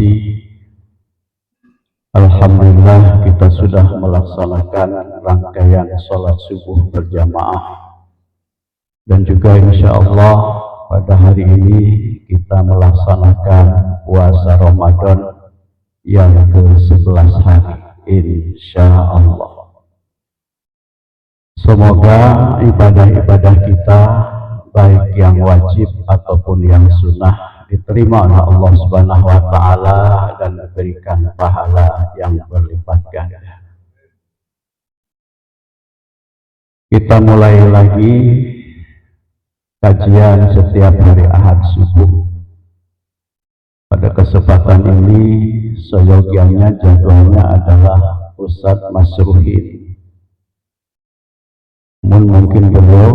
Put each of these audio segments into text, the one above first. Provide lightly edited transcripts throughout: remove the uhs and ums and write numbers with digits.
hormati, alhamdulillah kita sudah melaksanakan rangkaian sholat subuh berjamaah, dan juga insya Allah pada hari ini kita melaksanakan puasa Ramadan yang ke-11 hari, insya Allah. Semoga ibadah-ibadah kita, baik yang wajib ataupun yang sunnah, diterima oleh Allah Subhanahu wa Ta'ala dan diberikan pahala yang berlipat ganda. Kita mulai lagi kajian setiap hari Ahad subuh. Pada kesempatan ini seyogianya jadwalnya adalah Ustadz Masruhin. Mungkin beliau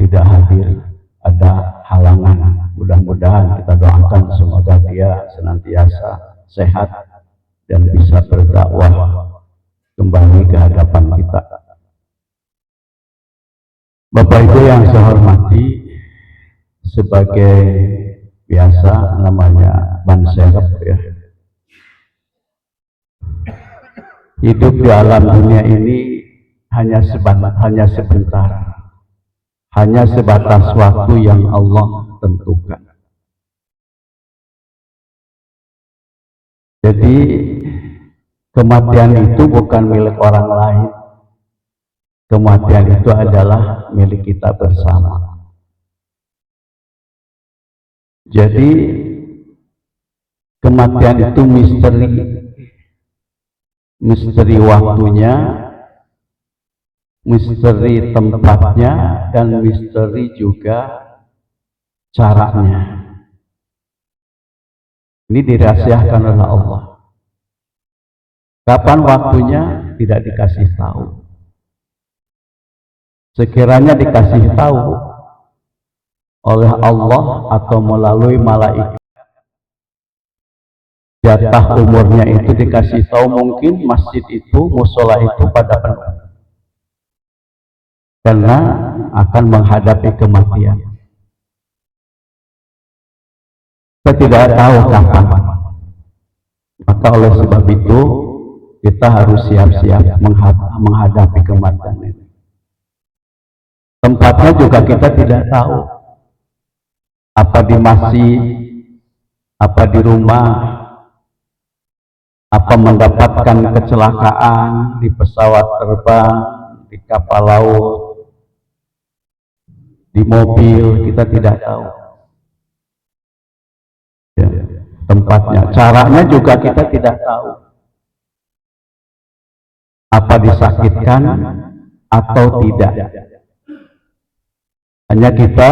tidak hadir, ada halangan. Mudah-mudahan kita doakan semoga dia senantiasa sehat dan bisa berdakwah kembali ke hadapan kita. Bapak Ibu yang saya hormati, sebagai biasa namanya ban serep ya. Hidup di alam dunia ini hanya sebentar, hanya sebatas waktu yang Allah tentukan. Jadi kematian itu bukan milik orang lain, kematian itu adalah milik kita bersama. Jadi kematian itu misteri waktunya, misteri tempatnya, dan misteri juga caranya. Ini dirahasiakan oleh Allah. Kapan waktunya tidak dikasih tahu. Sekiranya dikasih tahu oleh Allah atau melalui malaikat, jatah umurnya itu dikasih tahu, mungkin masjid itu, musola itu pada penuh. Karena akan menghadapi kematian. Kita tidak tahu kapan. Maka oleh sebab itu kita harus siap-siap menghadapi kematian ini. Tempatnya juga kita tidak tahu. Apa di masjid, apa di rumah, apa mendapatkan kecelakaan di pesawat terbang, di kapal laut, di mobil, kita tidak tahu ya, tempatnya. Caranya juga kita tidak tahu. Apa disakitkan atau tidak. Hanya kita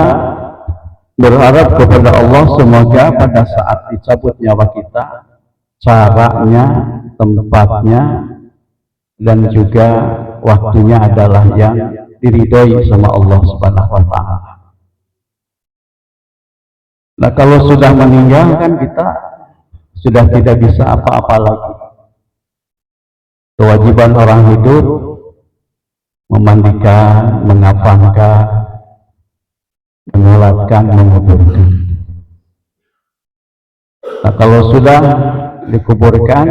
berharap kepada Allah semoga pada saat dicabut nyawa kita, caranya, tempatnya, dan juga waktunya adalah yang diridhoi sama Allah Subhanahu wa Ta'ala. Nah, kalau sudah meninggal kan kita sudah tidak bisa apa-apa lagi. Kewajiban orang hidup memandikan, mengapankan, menyolatkan, menguburkan. Nah, kalau sudah dikuburkan,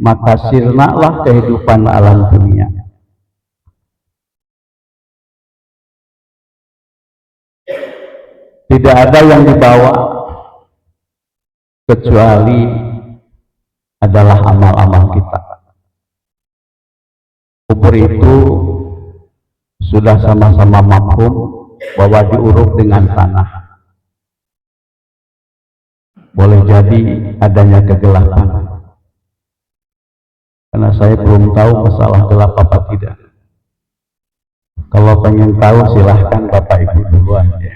maka sirnalah kehidupan alam dunia. Tidak ada yang dibawa kecuali adalah amal-amal kita. Kubur itu sudah sama-sama mafhum bahwa diuruk dengan tanah. Boleh jadi adanya kegelapan. Karena saya belum tahu masalah gelap apa tidak. Kalau pengen tahu silahkan Bapak Ibu duluan ya.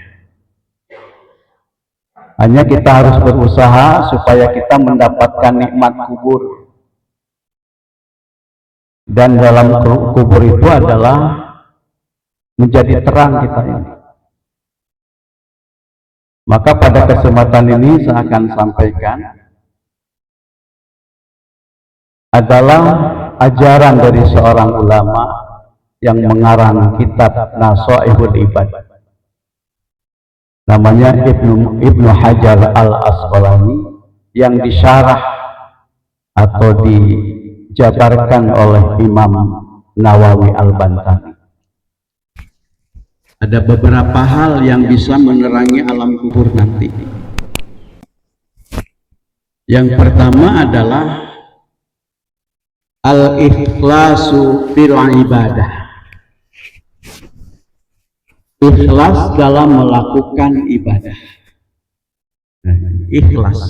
Hanya kita harus berusaha supaya kita mendapatkan nikmat kubur. Dan dalam kubur itu adalah menjadi terang kita ini. Maka pada kesempatan ini saya akan sampaikan adalah ajaran dari seorang ulama yang mengarang kitab Nashaihul Ibad. Namanya Ibnu Hajar Al-Asqalani, yang disyarah atau dijabarkan oleh Imam Nawawi Al-Bantani. Ada beberapa hal yang bisa menerangi alam kubur nanti. Yang pertama adalah al-ikhlasu fil ibadah. Ikhlas dalam melakukan ibadah. Ikhlas.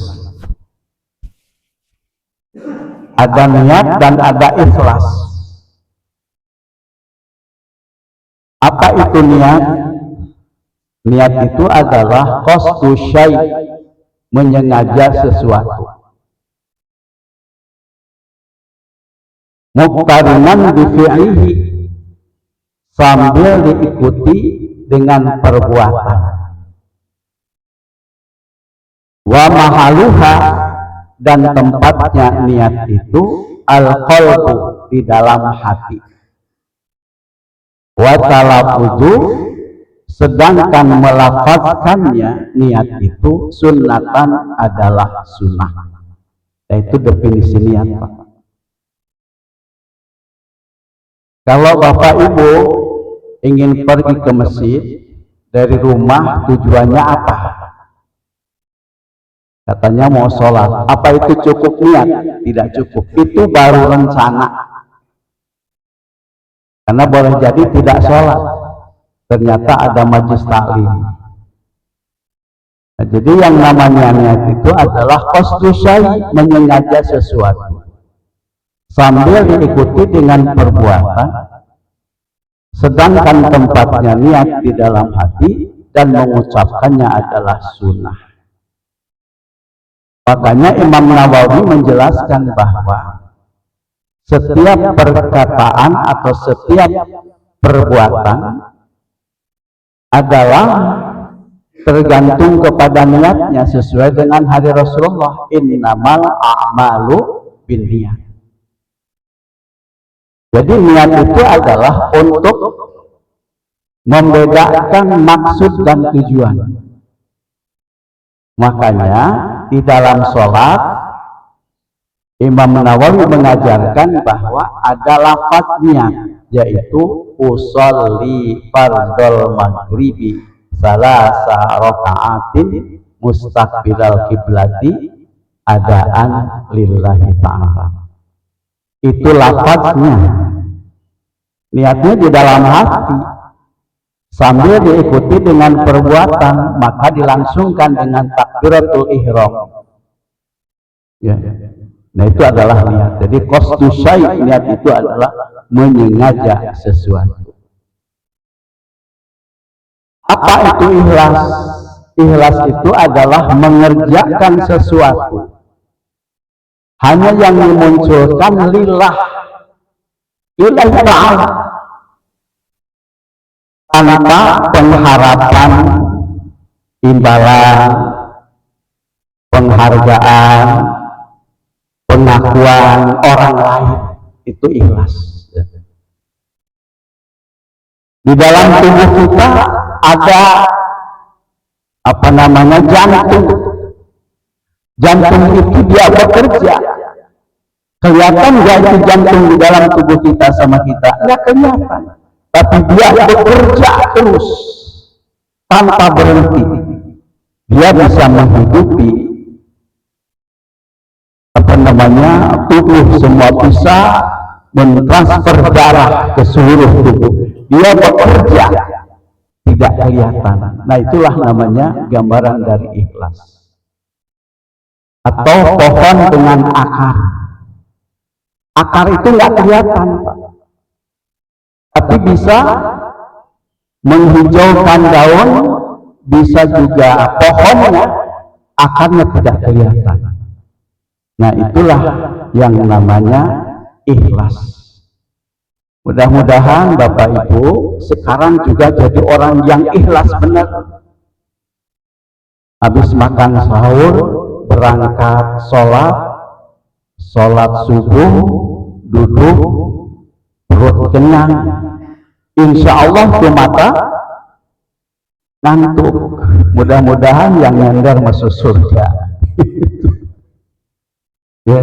Ada niat dan ada ikhlas. Apa itu niat? Niat itu adalah qasdu syai', menyengaja sesuatu. Muqtarinan bi fi'lihi, sambil diikuti dengan perbuatan. Wa mahaluha, dan tempatnya niat itu al-qalbu, di dalam hati. Wa talaffuzu, sedangkan melafazkannya niat itu sunnatan, adalah sunnah. Itu definisi niat, Pak. Kalau Bapak Ibu ingin pergi ke masjid dari rumah, tujuannya apa? Katanya mau sholat. Apa itu cukup niat? Tidak cukup. Itu baru rencana. Karena boleh jadi tidak sholat, ternyata ada majlis taklim. Nah, jadi yang namanya niat itu adalah qasdu syai', menyengaja sesuatu, sambil diikuti dengan perbuatan, sedangkan tempatnya niat di dalam hati dan mengucapkannya adalah sunnah. Makanya Imam Nawawi menjelaskan bahwa setiap perkataan atau setiap perbuatan adalah tergantung kepada niatnya, sesuai dengan hadis Rasulullah, innamal a'malu binniyat. Jadi niat itu adalah untuk membedakan maksud dan tujuan. Makanya di dalam sholat Imam Nawawi mengajarkan bahwa ada lafadznya, yaitu usolli fardhol maghribi salasa raka'atin mustaqbilal kiblati adaan lillahi ta'ala. Itu lafadznya. Niatnya di dalam hati, sambil diikuti dengan perbuatan, maka dilangsungkan dengan takbiratul ihram. Ya. Nah, itu adalah niat. Jadi qasdu syai', niat itu adalah menyengaja sesuatu. Apa itu ikhlas? Ikhlas itu adalah mengerjakan sesuatu hanya yang dimunculkan lillah ta'ala, tanpa pengharapan imbalan, penghargaan, pengakuan orang lain. Itu ikhlas. Di dalam tubuh kita ada jantung. Jantung itu dia bekerja. Kelihatan nggak itu jantung di dalam tubuh kita sama kita? Nggak kelihatan. Tapi dia bekerja terus tanpa berhenti. Dia bisa menghidupi tubuh semua, bisa mentransfer darah ke seluruh tubuh. Dia bekerja tidak kelihatan. Nah, itulah namanya gambaran dari ikhlas. Atau pohon dengan akar. Akar itu nggak kelihatan, Pak, tapi bisa menghijaukan daun, bisa juga pohonnya akarnya tidak kelihatan. Nah, itulah yang namanya ikhlas. Mudah-mudahan Bapak Ibu sekarang juga jadi orang yang ikhlas benar. Habis makan sahur, berangkat sholat subuh, duduk, perut kenyang, insya Allah tuh mata ngantuk. Mudah-mudahan yang nyender masuk surga. Ya.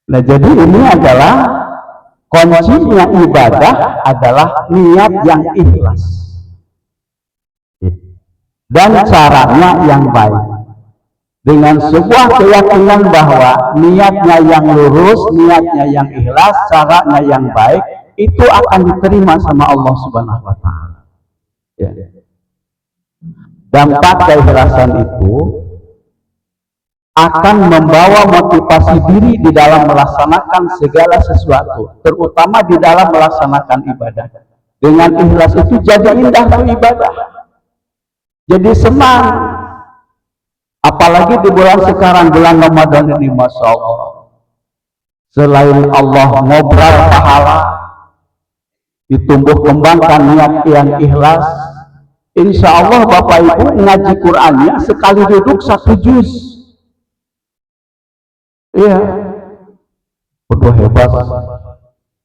Nah, jadi ini adalah kuncinya ibadah adalah niat yang ikhlas dan caranya yang baik, dengan sebuah keyakinan bahwa niatnya yang lurus, niatnya yang ikhlas, caranya yang baik, itu akan diterima sama Allah Subhanahu wa Ta'ala. Ya. Dampak keikhlasan itu akan membawa motivasi diri di dalam melaksanakan segala sesuatu, terutama di dalam melaksanakan ibadah. Dengan ikhlas itu jadi indah tuh ibadah, jadi senang. Apalagi di bulan sekarang, bulan Ramadan ini, Masya Allah, selain Allah ngobrol pahala, ditumbuh kembangkan niat yang ikhlas, insya Allah Bapak Ibu ngaji Qur'annya sekali duduk 1 juz. Iya, udah hebat.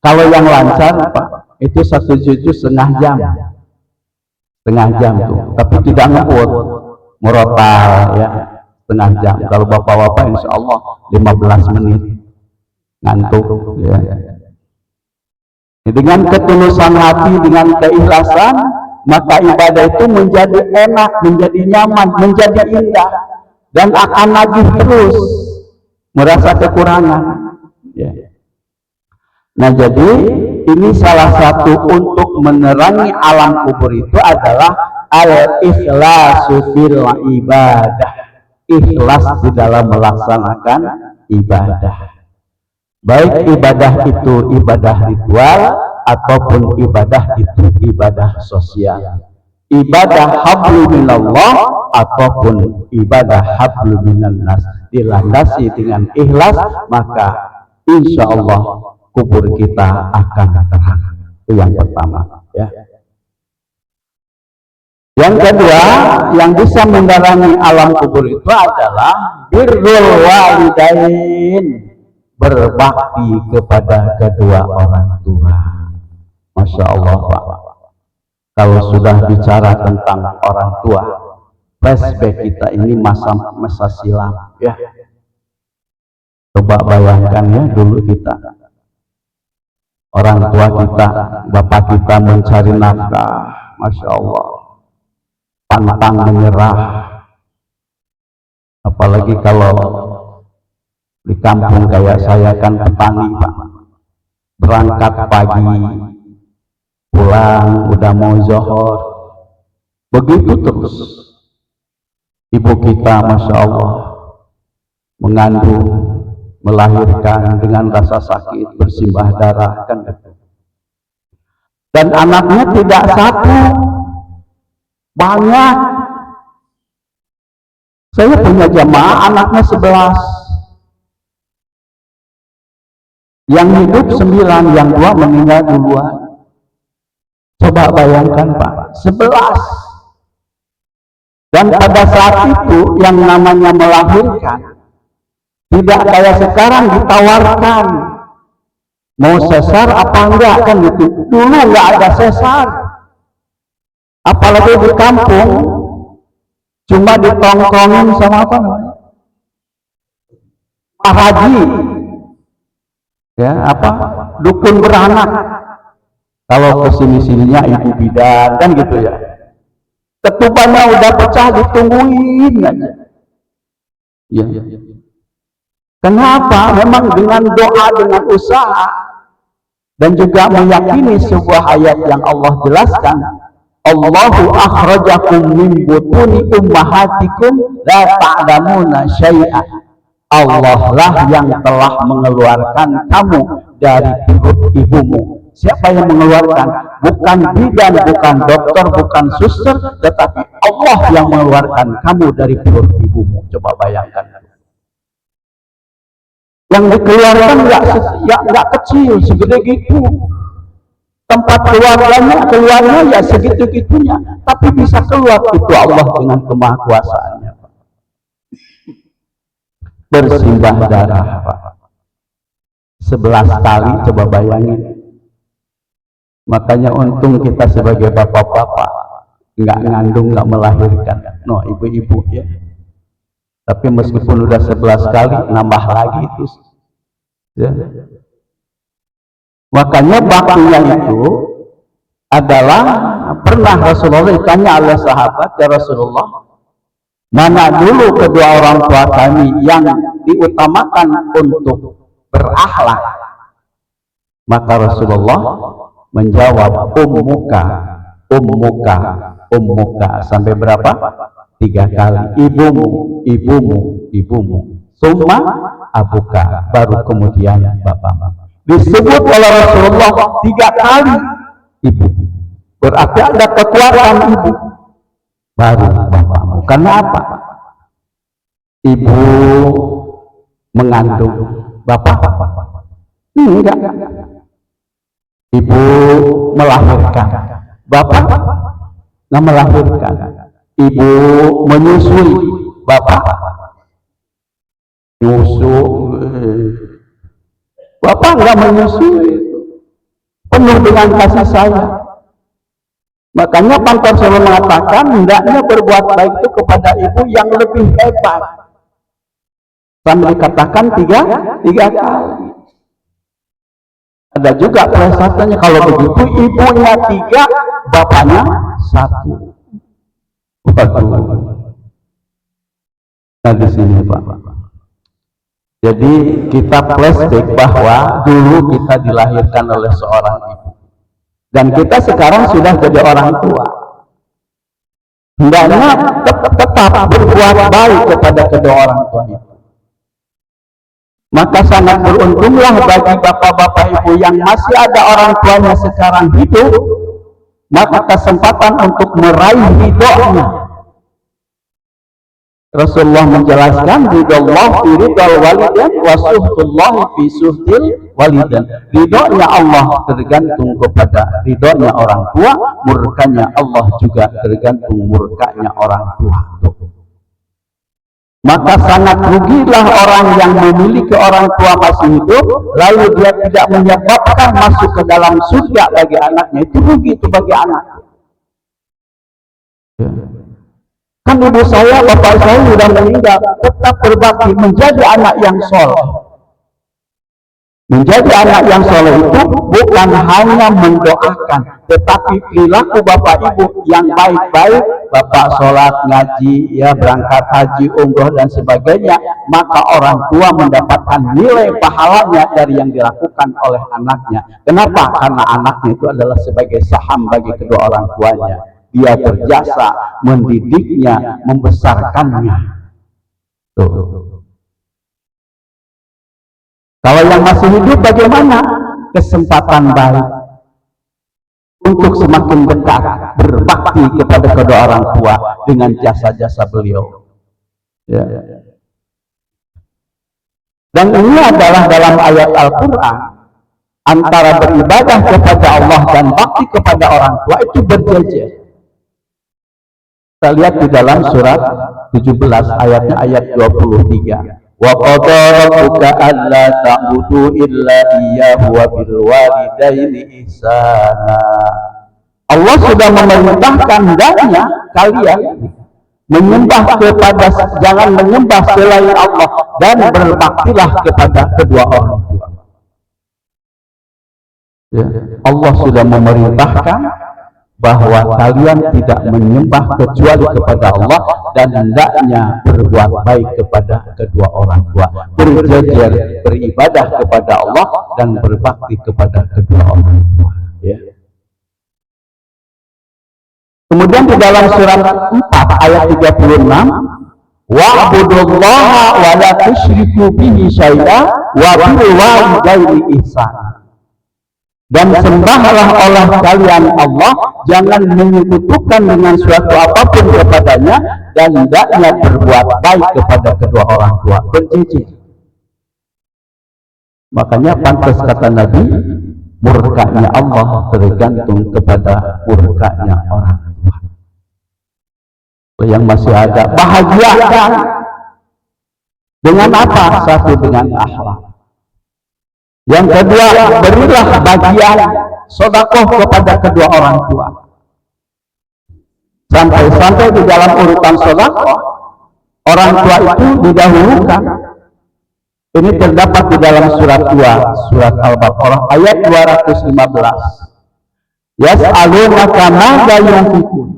Kalau yang lancar Pak, itu 1 juz setengah jam tuh, tapi tidak ngebut, murotal ya, setengah jam. Kalau bapak-bapak insya Allah 15 menit ngantuk ya. Dengan ketulusan hati, dengan keikhlasan, maka ibadah itu menjadi enak, menjadi nyaman, menjadi indah, dan akan nagih terus, merasa kekurangan ya. Nah, jadi ini salah satu untuk menerangi alam kubur itu adalah al-ikhlasu fil ibadah, ikhlas di dalam melaksanakan ibadah, baik ibadah itu ibadah ritual ataupun ibadah itu ibadah sosial, ibadah hablu minallah ataupun ibadah hablu minan nas, dilandasi dengan ikhlas, maka insya Allah kubur kita akan terang. Itu yang pertama ya. Yang kedua, yang bisa menerangi alam kubur itu adalah birrul walidain, berbakti kepada kedua orang tua. Masya Allah Pak, kalau sudah bicara tentang orang tua, flashback kita ini masa silam ya. Coba bayangkan ya, dulu kita, orang tua kita, bapak kita mencari nafkah, Masya Allah, pantang menyerah. Apalagi kalau di kampung kayak saya kan petani Pak, berangkat pagi, pulang udah mau zuhur, begitu terus. Ibu kita Masya Allah mengandung, melahirkan dengan rasa sakit, bersimbah darah kan, dan anaknya tidak satu, banyak. Saya punya jamaah anaknya 11, yang hidup 9, yang 2 meninggal duluan. Coba bayangkan Pak, 11. Dan pada saat itu yang namanya melahirkan tidak kayak sekarang ditawarkan mau sesar apa enggak kan gitu. Dulu enggak ada sesar, apalagi di kampung cuma ditongkrongin sama apa namanya, Pak Haji ya, apa dukun beranak, kalau kesini-sininya ibu bidan kan gitu ya. Ketubannya udah pecah ditungguin aja ya. Kenapa? Memang dengan doa, dengan usaha, dan juga meyakini sebuah ayat yang Allah jelaskan, Allahu akhrajakum min butuni ummahatikum la ta'lamuna syai'an. Allah lah yang telah mengeluarkan kamu dari perut ibumu. Siapa yang mengeluarkan? Bukan bidan, bukan dokter, bukan suster, tetapi Allah yang mengeluarkan kamu dari perut ibumu. Coba bayangkan. Yang dikeluarkan nggak kecil, segede gitu. Tempat keluarnya ya segitu-gitunya, tapi bisa keluar, itu Allah dengan kemahakuasaannya. Bersimbah darah Pak, 11 kali, coba bayangin. Makanya untung kita sebagai bapak-bapak nggak ngandung, nggak melahirkan, no, ibu-ibu ya. Tapi meskipun udah 11 kali, nambah lagi itu Ya. Makanya baktinya itu adalah pernah Rasulullah ditanya oleh sahabat, ya Rasulullah, mana dulu kedua orang tua kami yang diutamakan untuk berakhlak? Maka Rasulullah menjawab, ummuka, ummuka, ummuka, sampai berapa? 3 kali. Ibumu, ibumu, ibumu. Summa abuka, baru kemudian bapakmu. Disebut oleh Rasulullah 3 kali ibu. Berarti ada kekuatan ibu, baru bapakmu. Karena apa? Ibu mengandung, bapak enggak. Ibu melahirkan, bapak nggak melahirkan. Ibu menyusui, bapak nyusu. Bapak nggak menyusui, penuh dengan kasih sayang. Makanya Pancasila mengatakan hendaknya berbuat baik itu kepada ibu yang lebih hebat. Sampai dikatakan tiga kali. Ada juga prestasinya, kalau begitu ibunya 3, bapaknya 1. Waduh. Nah di sini Pak. Jadi kita flashback bahwa dulu kita dilahirkan oleh seorang ibu, dan kita sekarang sudah jadi orang tua. Hendaknya tetap berbuat baik kepada kedua orang tua itu. Maka sangat beruntunglah bagi bapak-bapak ibu yang masih ada orang tuanya sekarang hidup, maka kesempatan untuk meraih ridhonya. Rasulullah menjelaskan, ridallah fi ridal walidan wa suhtullah fi suhtil walidan. Ridhonya Allah tergantung kepada ridhonya orang tua, murkanya Allah juga tergantung murkanya orang tua. Maka sangat rugilah orang yang memiliki orang tua masih hidup, lalu dia tidak menyebabkan masuk ke dalam surga bagi anaknya. Itu rugi itu bagi anak. Ya. Kan ibu saya, bapak saya sudah meninggal, tetap berbakti menjadi anak yang soleh. Menjadi anak yang soleh itu bukan hanya mendoakan, tetapi perilaku bapak ibu yang baik-baik, bapak sholat, ngaji, ya berangkat haji, umroh dan sebagainya, maka orang tua mendapatkan nilai pahalanya dari yang dilakukan oleh anaknya. Kenapa? Karena anaknya itu adalah sebagai saham bagi kedua orang tuanya. Dia berjasa mendidiknya, membesarkannya. Tuh. Kalau yang masih hidup bagaimana? Kesempatan baik untuk semakin dekat berbakti kepada kedua orang tua dengan jasa-jasa beliau. Ya. Dan ini adalah dalam ayat Al-Quran, antara beribadah kepada Allah dan bakti kepada orang tua itu berjejer. Kita lihat di dalam surat 17 ayatnya, ayat 23. Wa qadara rabbuka alla ta'budu illa iyyahu wa bil walidaini ihsana. Allah sudah memerintahkan hendaknya kalian menyembah kepada, jangan menyembah selain Allah, dan berbaktilah kepada kedua orang tua. Ya, Allah sudah memerintahkan bahwa kalian tidak menyembah kecuali kepada Allah, dan hendaknya berbuat baik kepada kedua orang tua, berjejer beribadah kepada Allah dan berbakti kepada kedua orang tua. Ya. Kemudian di dalam surat 4 ayat 36, wa'budullaha wa la tusyriku bihi syai'a wa bil walidaini ihsana. Dan sembahlah oleh kalian Allah, jangan menyekutukan dengan suatu apapun kepadanya, dan hendaknya berbuat baik kepada kedua orang tua, berjejer. Makanya pantas kata Nabi, murkanya Allah tergantung kepada murkanya orang tua. Yang masih ada, bahagiakan dengan apa? Satu, dengan akhlak. Yang kedua, berilah bagian sedekah kepada kedua orang tua. Sampai-sampai di dalam urutan sedekah, orang tua itu didahulukan. Ini terdapat di dalam surat 2, surat Al-Baqarah ayat 215. Yas'alunaka madza yunfiqun.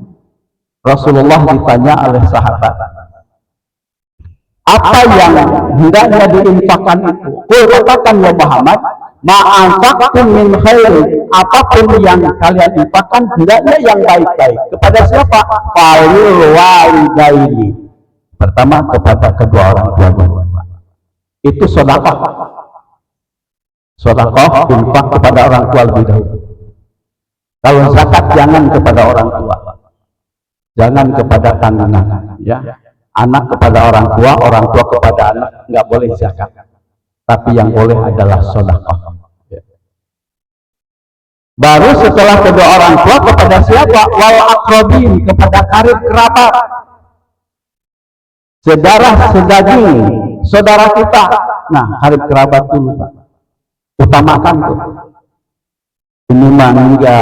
Rasulullah ditanya oleh sahabat, apa yang hendaknya diinfakkan itu? Katakan ya Muhammad, ma'anfaqtum min khairin, apapun yang kalian infakkan hendaknya yang baik-baik. Kepada siapa? Falil walidaini. Pertama kepada kedua orang tua. Itu sedekah. Sedekah infak kepada orang tua lebih dahulu. Kalau zakat jangan kepada orang tua. Jangan kepada tanggungan, ya. Anak kepada orang tua kepada anak, nggak boleh zakat. Tapi yang boleh adalah sedekah. Baru setelah kedua orang tua kepada siapa? Wal aqrabin, kepada karib kerabat, sedarah sedaging, saudara kita. Nah, karib kerabat dulu, Pak. Utamakan tuh. Ini mangga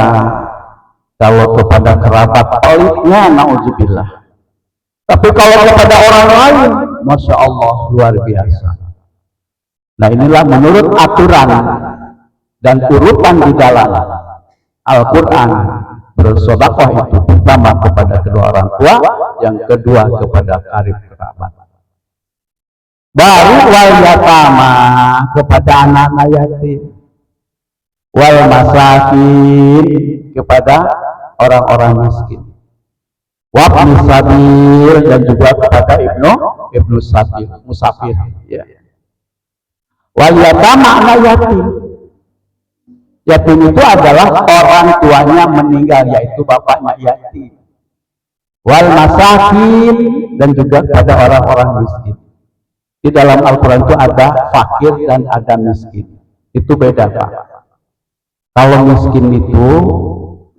kalau kepada kerabat peliknya, nauzubillah. Tapi kalau kepada orang lain, masya Allah, luar biasa. Nah, inilah menurut aturan dan urutan di dalam Al-Quran, bersedekah itu pertama kepada kedua orang tua, yang kedua kepada karib kerabat. Baru wal yatama, kepada anak-anak yatim, wal masakin, kepada orang-orang miskin, wabni sabil, dan juga kepada ibnu sabil, musafir, ya. Wal yatama, anak yatim. Yatim itu adalah orang tuanya meninggal, yaitu bapaknya yatim. Wal masakin, dan juga kepada orang-orang miskin. Di dalam Al-Quran itu ada fakir dan ada miskin. Itu beda, Pak. Kalau miskin itu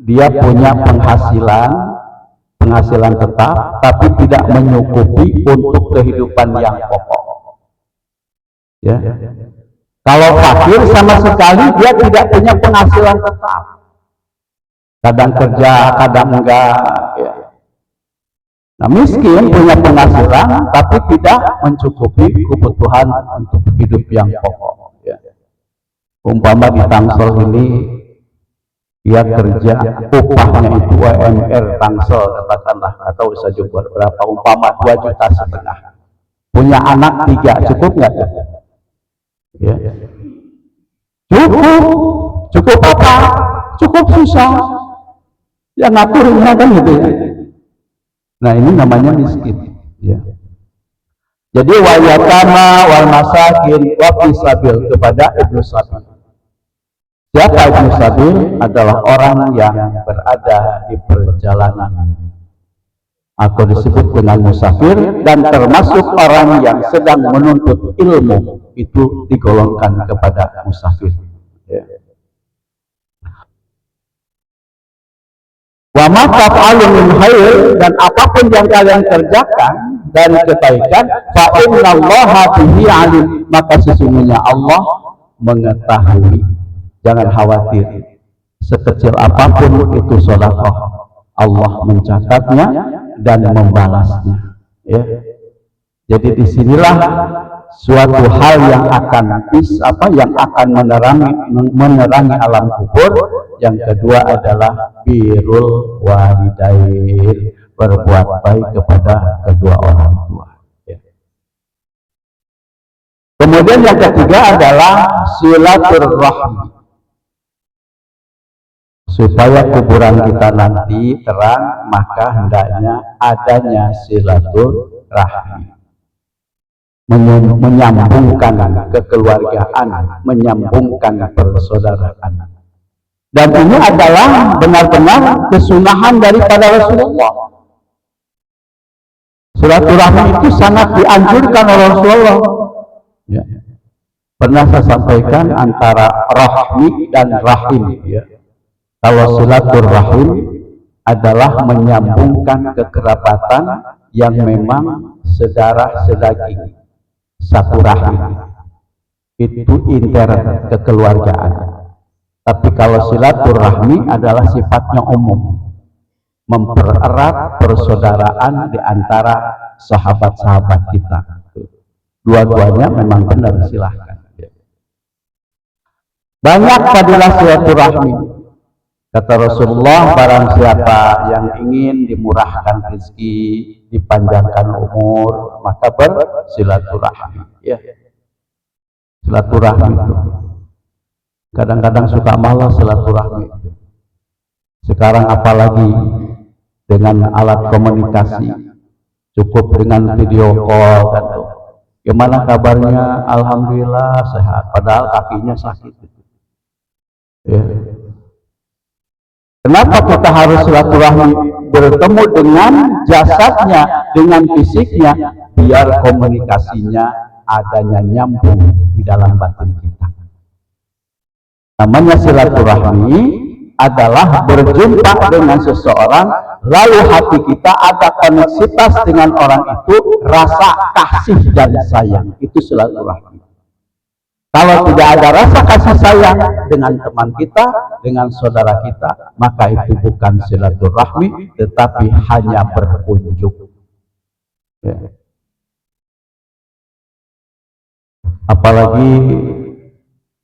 dia punya penghasilan tetap, tapi tidak mencukupi untuk kehidupan yang pokok. Ya. Kalau fakir sama sekali dia tidak punya penghasilan tetap. Kadang kerja, kadang enggak. Ya. Nah, miskin punya penghasilan tapi tidak mencukupi kebutuhan untuk hidup yang pokok. Ya. Umpama di Tangsel ini dia kerja, upahnya itu UMR Tangsel katakanlah, atau bisa juga berapa, umpama 2,5 juta. Punya anak 3, cukup nggak? Ya. Cukup apa? Cukup susah. Ya ngaturnya kan gitu ya. Nah, ini namanya miskin. Ya. Jadi wal yatama wal masakin wa fisabil, kepada ibnu sabil. Siapa ibnu sabil? Adalah orang yang berada di perjalanan atau disebut dengan musafir, dan termasuk orang yang sedang menuntut ilmu, itu digolongkan kepada musafir. Ya. Wa ma taf'alu min khair, dan apapun yang kalian kerjakan dari kebaikan, fa innallaha bihi alim, maka sesungguhnya Allah mengetahui. Jangan khawatir, sekecil apapun itu sedekah, Allah mencatatnya dan membalasnya. Ya. Jadi disinilah suatu hal yang akan menerangi alam kubur. Yang kedua adalah birrul walidain, berbuat baik kepada kedua orang tua. Ya. Kemudian yang ketiga adalah silaturahmi. Supaya kuburan kita nanti terang, maka hendaknya adanya silaturahmi, menyambungkan kekeluargaan, menyambungkan persaudaraan. Dan ini adalah benar-benar kesunahan daripada Rasulullah. Silaturahmi itu sangat dianjurkan oleh Rasulullah. Ya. Pernah saya sampaikan antara rahmi dan rahim. Ya. Kalau silaturahim adalah menyambungkan kekerabatan yang memang sedarah sedaging, satu rahim, itu intern kekeluargaan. Tapi kalau silaturahmi adalah sifatnya umum, mempererat persaudaraan di antara sahabat-sahabat kita. dua-duanya memang benar, silahkan. Banyak fadilah silaturahmi. Kata Rasulullah, barang siapa yang ingin dimurahkan rezeki, dipanjangkan umur, maka bersilaturahmi. Ya. Silaturahmi itu. Kadang-kadang suka malas silaturahmi. Sekarang apalagi dengan alat komunikasi, cukup dengan video call kan tuh. Gimana kabarnya? Alhamdulillah sehat. Padahal kakinya sakit. Ya. Kenapa kita harus silaturahmi, bertemu dengan jasadnya, dengan fisiknya, biar komunikasinya adanya nyambung di dalam batin kita. Namanya silaturahmi adalah berjumpa dengan seseorang, lalu hati kita ada koneksitas dengan orang itu, rasa kasih dan sayang. Itu silaturahmi. Kalau tidak ada rasa kasih sayang dengan teman kita, dengan saudara kita, maka itu bukan silaturahmi, tetapi hanya berkunjung. Ya. Apalagi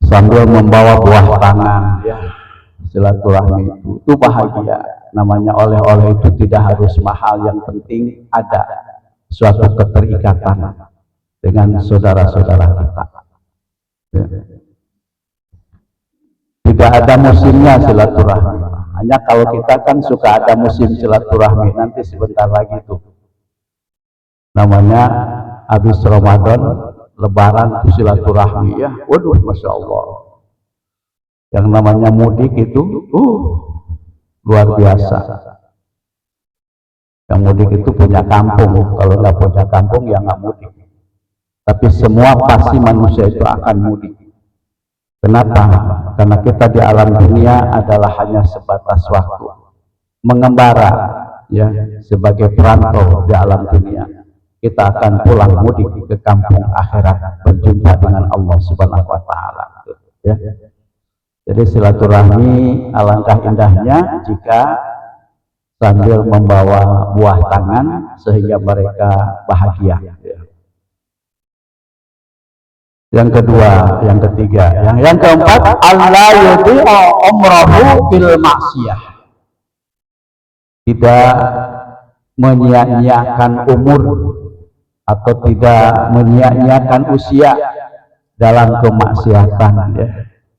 sambil membawa buah tangan, ya, silaturahmi itu bahagia. Namanya oleh-oleh itu tidak harus mahal, yang penting ada suatu keterikatan dengan saudara-saudara kita. Ya. Tidak ada musimnya silaturahmi. Hanya kalau kita kan suka ada musim silaturahmi. Nanti sebentar lagi tuh namanya habis Ramadan, Lebaran itu silaturahmi, ya. Waduh, masya Allah. Yang namanya mudik itu luar biasa. Yang mudik itu punya kampung. Kalau nggak punya kampung ya nggak mudik. Tapi semua pasti manusia itu akan mudik. Kenapa? Karena kita di alam dunia adalah hanya sebatas waktu, mengembara, ya, sebagai perantau di alam dunia. Kita akan pulang mudik ke kampung akhirat, berjumpa dengan Allah Subhanahu wa Ta'ala. Ya. Jadi silaturahmi alangkah indahnya jika sambil membawa buah tangan sehingga mereka bahagia. Ya. Yang kedua, yang ketiga, yang keempat, Allah yudhi'u umrahu bil maksiyah. Tidak menyia-nyiakan umur atau tidak menyia-nyiakan usia dalam kemaksiatan, ya.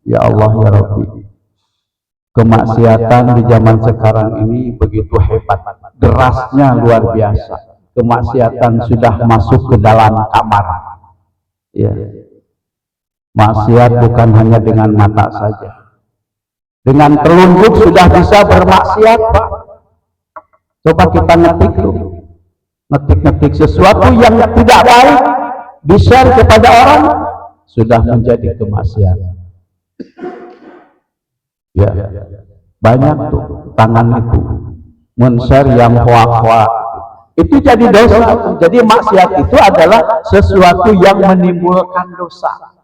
Ya Allah ya Rabbi. Kemaksiatan di zaman sekarang ini begitu hebat, derasnya luar biasa. Kemaksiatan sudah masuk ke dalam kamar. Ya. Maksiat bukan hanya dengan mata saja. Dengan telunjuk sudah bisa bermaksiat, Pak. Coba kita ngetik tuh. Ngetik-ngetik sesuatu yang tidak baik, di-share kepada orang, sudah menjadi kemaksiatan. Ya, banyak tuh tangan itu men-share yang hoak-hoak. Itu jadi dosa. Jadi maksiat itu adalah sesuatu yang menimbulkan dosa.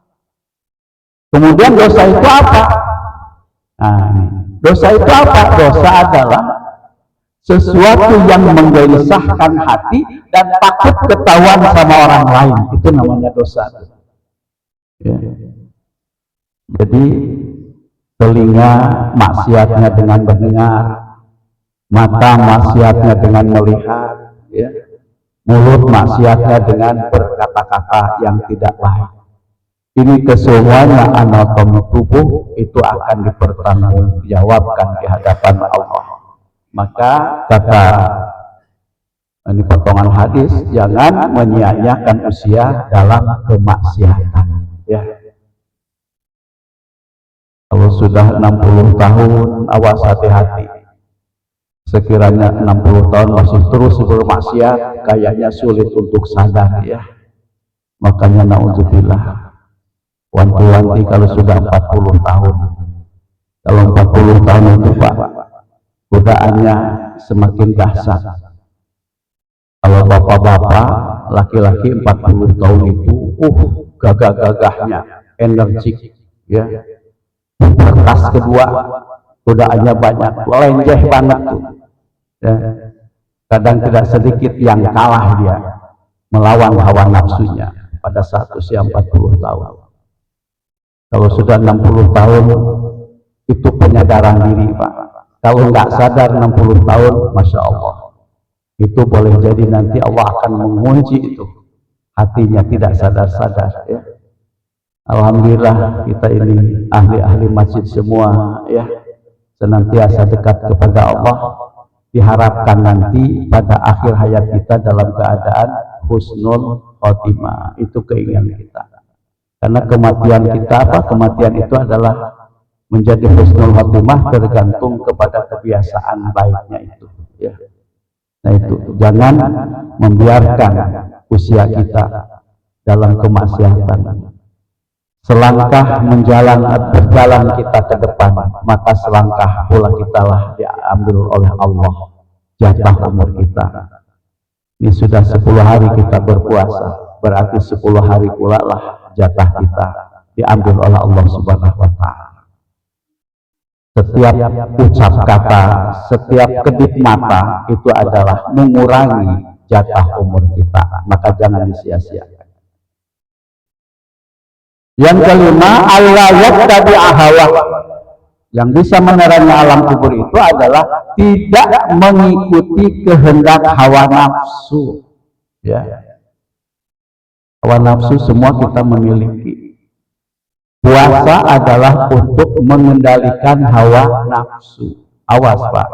Kemudian dosa itu apa? Nah, dosa itu apa? Dosa adalah sesuatu yang menggelisahkan hati dan takut ketahuan sama orang lain. Itu namanya dosa. Ya. Jadi telinga maksiatnya dengan mendengar, mata maksiatnya dengan melihat, ya. Mulut maksiatnya dengan berkata-kata yang tidak baik. Ini kesemuanya anatomi tubuh itu akan dipertanggungjawabkan di hadapan Allah. Maka kata ini potongan hadis, jangan menyia-nyiakan usia dalam kemaksiatan. Ya. Kalau sudah 60 tahun, awas hati-hati. Sekiranya 60 tahun masih terus bermaksiat, kayaknya sulit untuk sadar, ya. Makanya na'udzubillah. Wanti-wanti kalau sudah 40 tahun. Kalau 40 tahun itu, Pak, godaannya semakin dahsyat. Kalau bapak-bapak, laki-laki 40 tahun itu, gagah-gagahnya, energik, ya. Kertas kedua, godaannya banyak, lenjeh banget tuh. Ya. Kadang tidak sedikit yang kalah dia melawan hawa nafsunya. pada saat usia 40 tahun. Kalau sudah 60 tahun, itu penyadaran diri, Pak. Kalau nggak sadar 60 tahun, Masya Allah, itu boleh jadi nanti Allah akan mengunci itu hatinya, tidak sadar-sadar, ya. Alhamdulillah kita ini ahli-ahli masjid semua, ya, senantiasa dekat kepada Allah. Diharapkan nanti pada akhir hayat kita dalam keadaan husnul khotimah. Itu keinginan kita. Karena kematian kita kematian itu adalah menjadi husnul khotimah tergantung kepada kebiasaan baiknya itu, ya. Nah itu, jangan membiarkan usia kita dalam kemaksiatan. Selangkah berjalan kita ke depan, maka selangkah pula kita lah diambil oleh Allah jatah umur kita. Ini sudah 10 hari kita berpuasa, berarti 10 hari pula lah jatah kita diambil oleh Allah Subhanahu wa Ta'ala. Setiap ucap kata, setiap kedip mata itu adalah mengurangi jatah umur kita, maka jangan disia-siakan. Yang kelima, Allah yattabi hawa. Yang bisa menerangi alam kubur itu adalah tidak mengikuti kehendak hawa nafsu, ya. Hawa nafsu semua kita memiliki. Puasa adalah untuk mengendalikan hawa nafsu. Awas, Pak.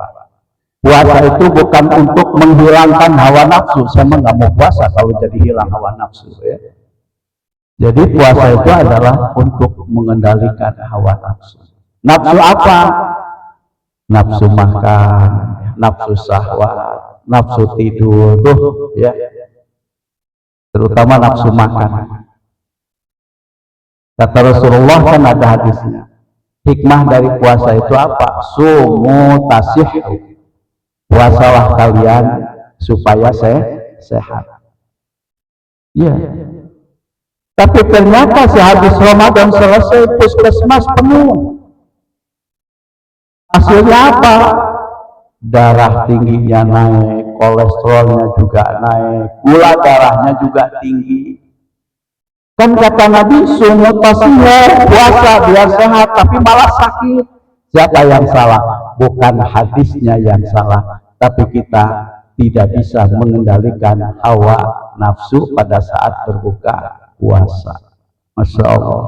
Puasa itu bukan untuk menghilangkan hawa nafsu. Saya nggak mau puasa kalau jadi hilang hawa nafsu, ya. Jadi puasa itu adalah untuk mengendalikan hawa nafsu. Nafsu apa? Nafsu makan, nafsu syahwat, nafsu tidur, tuh, ya. Terutama nafsu makan. Kata Rasulullah kan ada hadisnya. Hikmah dari puasa itu apa? Sumu tasihhu. Puasalah kalian supaya sehat. Ya. Tapi ternyata sehabis Ramadan selesai, puskesmas penuh. Hasilnya apa? Darah tingginya naik, kolesterolnya juga naik, gula darahnya juga tinggi. Kan kata Nabi, sumu tasihhu, puasa biar sehat, tapi malah sakit. Siapa yang salah? Bukan hadisnya yang salah, tapi kita tidak bisa mengendalikan hawa nafsu pada saat berbuka puasa. Masya Allah,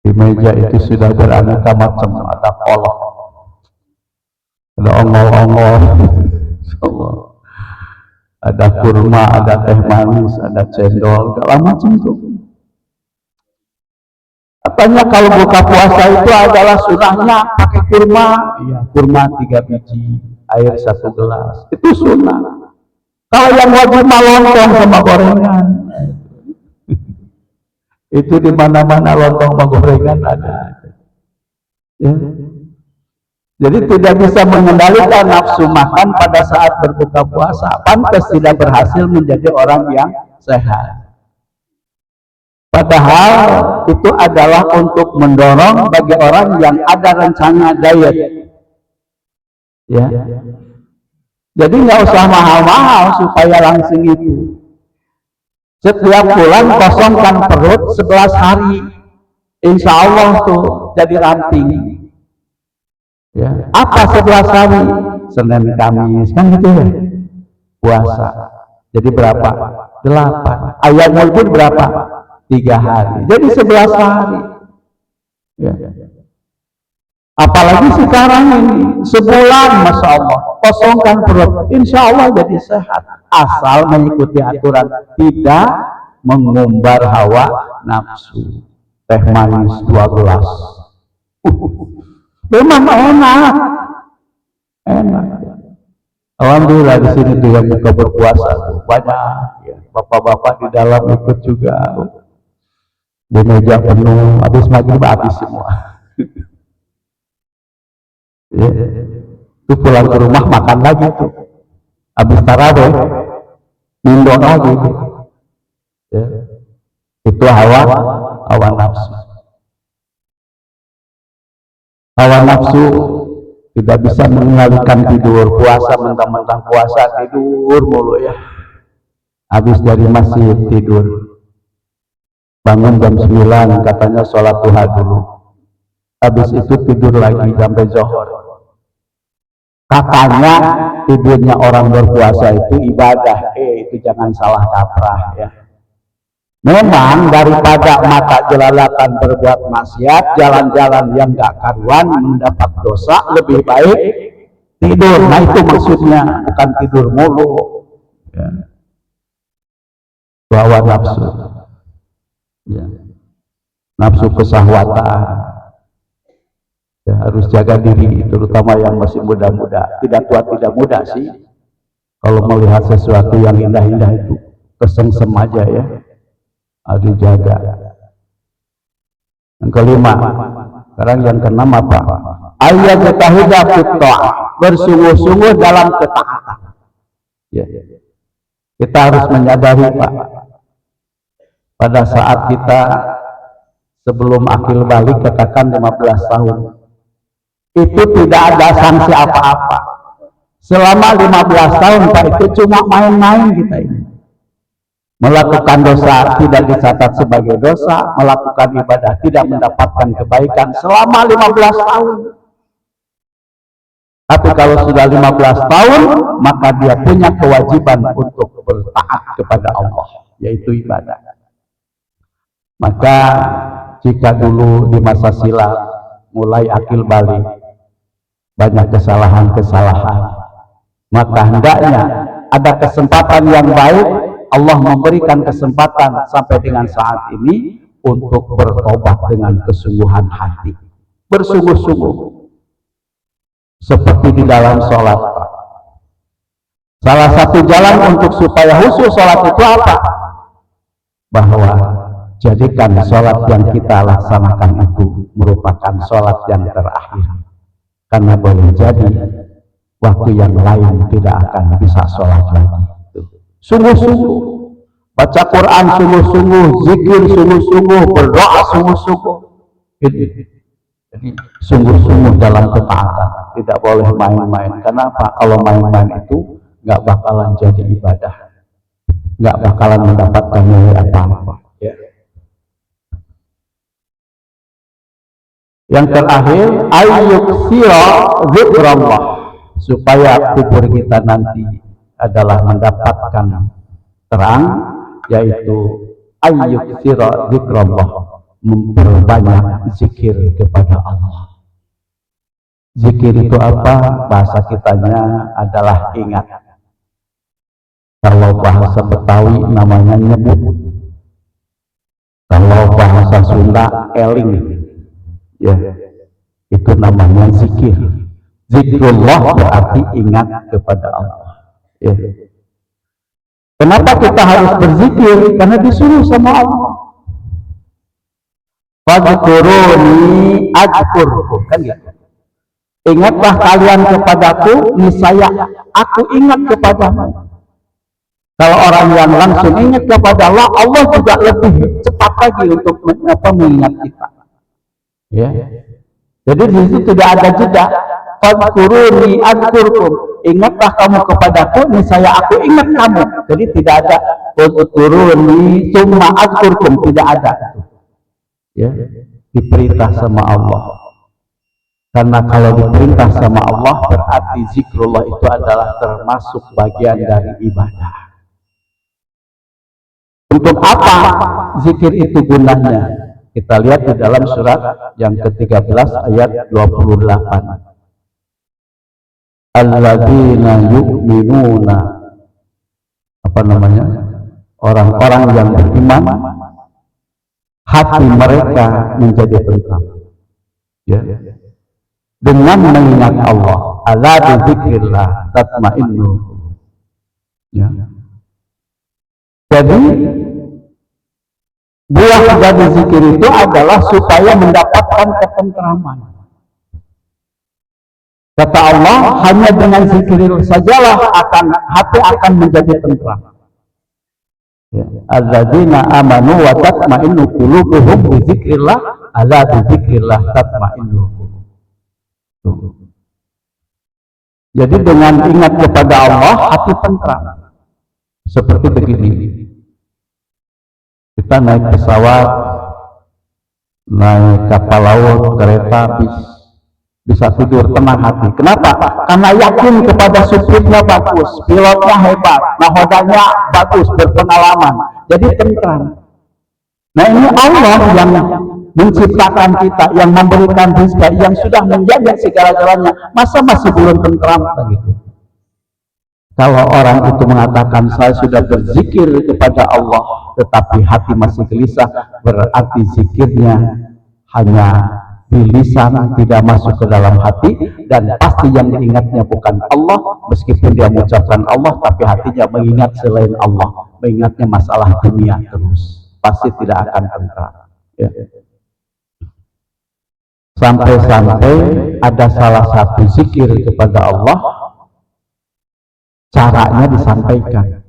di meja itu sudah beraneka macam, ada kolak, ada ongol-ongol, ada kurma, ada teh manis, ada cendol, segala macam tuh. Katanya kalau buka puasa itu adalah sunahnya pakai kurma. Iya, kurma 3 biji, air 1 gelas, itu sunah. Kalau yang wajib lontong sama gorengan, itu di mana-mana lontong sama gorengan ada. Ya. Jadi tidak bisa mengendalikan nafsu makan pada saat berbuka puasa. Pantas tidak berhasil menjadi orang yang sehat. Padahal itu adalah untuk mendorong bagi orang yang ada rencana diet. Ya. Jadi nggak usah mahal-mahal supaya langsing itu. Setiap bulan kosongkan perut 11 hari. Insya Allah tuh jadi ranting. Ya. Apa 11 hari? Senin, Kamis, kan gitu ya? Puasa. Jadi berapa? 8. Ayyamul bid berapa? 3 hari. Jadi 11 hari. Ya. Apalagi sekarang ini sebulan, Masya Allah, kosongkan perut, insya Allah jadi sehat, asal mengikuti aturan, tidak mengumbar hawa nafsu. Teh manis 2 gelas, memang enak. Alhamdulillah di sini tuh yang buka berpuasa banyak, ya. Bapak-bapak di dalam ikut juga, di meja penuh, habis maghrib habis semua. Ya, itu pulang ke rumah makan lagi tuh, habis tarawih minum lagi tuh. Ya, itu hawa nafsu. Hawa nafsu tidak bisa mengendalikan tidur. Puasa mentang-mentang puasa tidur mulu, ya. habis dari masjid tidur, bangun jam 9 katanya sholat duha dulu, habis itu tidur lagi sampai zuhur. Katanya tidurnya orang berpuasa itu ibadah, itu jangan salah kaprah ya. Memang daripada mata jelalatan berbuat maksiat, jalan-jalan yang gak karuan mendapat dosa, lebih baik tidur. Nah itu maksudnya, bukan tidur mulu ya. Bawa nafsu ya. Nafsu kesahwatan ya, harus jaga diri, terutama yang masih muda-muda. Tidak tua tidak muda sih, kalau melihat sesuatu yang indah-indah itu kesengsem aja ya, harus dijaga. Yang kelima, sekarang yang keenam apa? Ayat ketahuda fitrah, bersungguh-sungguh dalam ketaatan ya. Kita harus menyadari Pak, pada saat kita sebelum akil balik, katakan 15 tahun, itu tidak ada sanksi apa-apa. Selama 15 tahun Pak, itu cuma main-main kita ini. Melakukan dosa tidak dicatat sebagai dosa, melakukan ibadah tidak mendapatkan kebaikan selama 15 tahun. Tapi kalau sudah 15 tahun, maka dia punya kewajiban untuk bertaat kepada Allah, yaitu ibadah. Maka jika dulu di masa silam mulai akil balik banyak kesalahan-kesalahan, maka hendaknya ada kesempatan yang baik, Allah memberikan kesempatan sampai dengan saat ini untuk bertobat dengan kesungguhan hati, bersungguh-sungguh. Seperti di dalam sholat, salah satu jalan untuk supaya khusyuk sholat itu apa? Bahwa jadikan sholat yang kita laksanakan itu merupakan sholat yang terakhir, karena boleh jadi waktu yang lain tidak akan bisa sholat lagi. Sungguh-sungguh baca Quran, sungguh-sungguh zikir, sungguh-sungguh berdoa, sungguh-sungguh. Jadi sungguh-sungguh dalam ketaatan, tidak boleh main-main. Kenapa? Kalau main-main itu nggak bakalan jadi ibadah, nggak bakalan mendapatkan nilai apa-apa ya. Yang terakhir, ayyuksira zikrullah, supaya kubur kita nanti adalah mendapatkan terang, yaitu ayyuksira zikrullah, memperbanyak zikir kepada Allah. Zikir itu apa? Bahasa kitanya adalah ingat. Kalau bahasa Betawi namanya nyebut, kalau bahasa Sunda eling ya, itu namanya zikir. Zikrullah berarti ingat kepada Allah ya. Kenapa kita harus berzikir? Karena disuruh sama Allah. Fadhkuruni adzkurkum, kan gitu. Ingatlah kalian kepadaku, niscaya aku ingat kepadamu. Kalau orang yang langsung ingat kepada Allah, Allah juga lebih cepat lagi untuk mengingat kita. Ya. Jadi di situ tidak ada jeda. Fadhkuruni adzkurkum, ingatlah kamu kepadaku, niscaya aku ingat kamu. Jadi tidak ada fadhkuruni tsumma adzkurkum, tidak ada. Ya, diperintah sama Allah. Karena kalau diperintah sama Allah berarti zikrullah itu adalah termasuk bagian dari ibadah. Untuk apa zikir itu gunanya? Kita lihat di dalam surat yang ke-13 ayat 28. Alladzina yu'minuna, apa namanya? Orang-orang yang beriman, hati mereka menjadi tentram ya, dengan mengingat Allah. Ala bizikrillah tatma'innu ya. Jadi buah dari zikir itu adalah supaya mendapatkan ketentraman. Kata Allah, hanya dengan zikir sajalah hati akan menjadi tentram. Ya. Alladzina amanu wa tatma'innu qulubuhum bi dzikrillah, ala bi dzikrillah tatma'innu qulub. Jadi dengan ingat kepada Allah, hati tentram. Seperti begini, kita naik pesawat, naik kapal laut, kereta, bis, bisa tidur tenang hati. Kenapa? Karena yakin kepada supirnya bagus, pilotnya hebat, nahodanya bagus, berpengalaman, jadi tentram. Nah, ini Allah yang menciptakan kita, yang memberikan rezeki, yang sudah menjaga segala-galanya, masa masih belum tentram begitu? Kalau orang itu mengatakan saya sudah berzikir kepada Allah tetapi hati masih gelisah, berarti zikirnya hanya di lisan, tidak masuk ke dalam hati, dan pasti yang diingatnya bukan Allah. Meskipun dia mengucapkan Allah tapi hatinya mengingat selain Allah, mengingatnya masalah dunia terus, pasti tidak akan tentram ya. Sampai-sampai ada salah satu zikir kepada Allah, caranya disampaikan.